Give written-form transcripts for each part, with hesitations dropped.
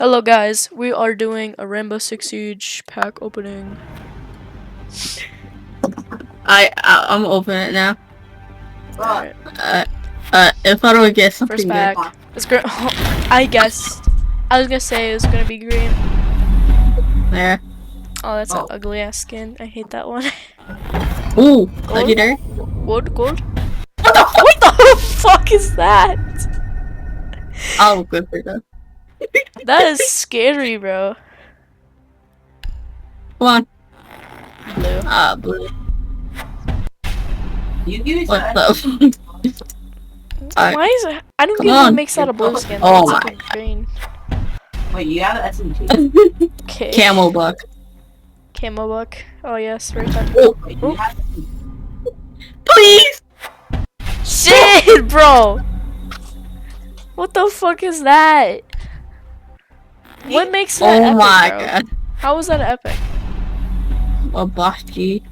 Hello guys, we are doing a Rainbow Six Siege pack opening. I'm opening it now. Alright. If I don't get something First good. pack. It's gonna I was gonna say it's gonna be green. There. Oh, that's an ugly ass skin. I hate that one. Ooh, Gold? legendary. Gold? What the fuck is that? Oh, good for that. That is scary, bro. Come on. Blue. Blue. What the? Why is it? I don't get what makes that a blue skin. Oh It's my. like a green. Wait, you have an SMG? Okay. Camo buck. Camo buck. Oh yes, right there. Oh, You have please. Shit, bro! What the fuck is that? What makes that Oh epic, my bro? god. How is that epic? A bossy.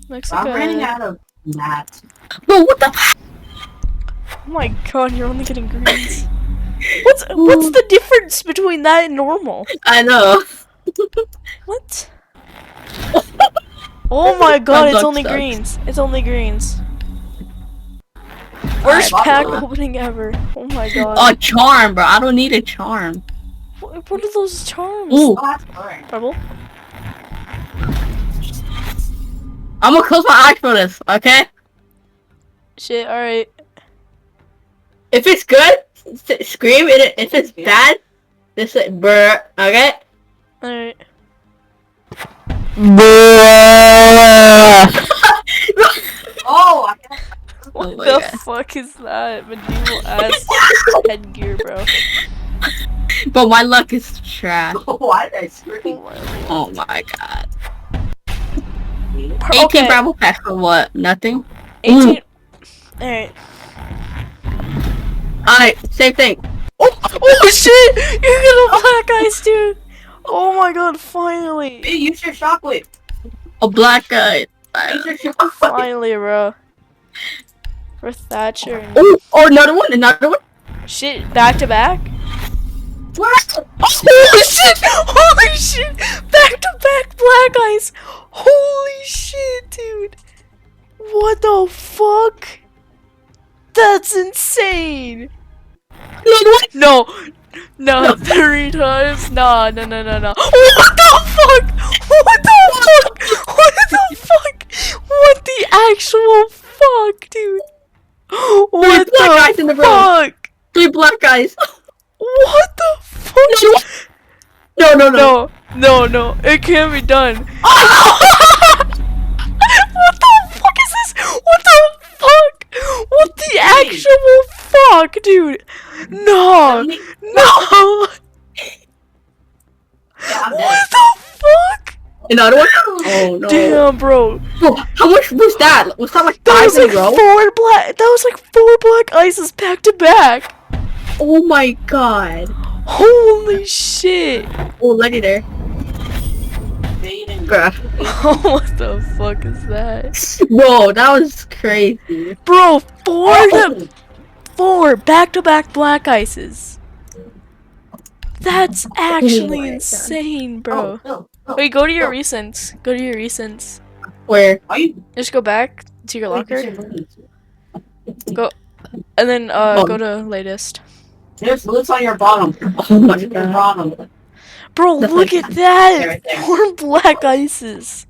Looks I'm like running a... out of mats. Bro, what the? Oh my god, you're only getting greens. What's the difference between that and normal? I know. What? Oh my god, it's luck only sucks. greens. It's only greens. Worst Alright, pack Buffalo. opening ever. Oh my god. A charm, bro. I don't need a charm. What are those charms? Ooh. Oh, that's boring. Purple? I'm gonna close my eyes for this, okay? Shit, alright. If it's good, scream. If it's bad, just say brr, okay? Alright. Oh, I can't. What Oh my the God. fuck is that? Medieval ass headgear, bro. But my luck is trash. Why did I scream? Oh my god. Okay. 18 Bravo pack for what? Nothing? 18. Alright. Alright, same thing. Oh shit! You're gonna black ice, dude! Oh my god, finally! Hey, use your shockwave. A black guy. Use your shockwave. Finally, bro. For Thatcher. And... Oh, another one. Shit, back to back? What? Holy shit! Holy shit! Back to back black ice! Holy shit, dude! What the fuck? That's insane! No, 3 times. No. What the fuck? What the fuck? What the actual fuck, dude? What black guys in the the room. fuck? 3 black guys. What the fuck? No, it can't be done. What the fuck is this? What the fuck? What the actual fuck, dude? No. Yeah, I'm What dead. the fuck? Another one? Oh no. Damn, bro. Bro, how much was that? Was that like That 5 was in like a row? 4 black ices back to back. Oh my god. Holy shit. Oh, legendary. Bruh. What the fuck is that? Whoa, that was crazy. Bro, 4 back-to-back black ices. That's actually my God. insane, bro. No. Wait, go to your recents. Go to your recents. Where? Are you? Just go back to your locker. There's And then go to latest. loot on your bottom. Oh my Your god. bottom. Bro, That's look like- at that! Right there. 4 black ices.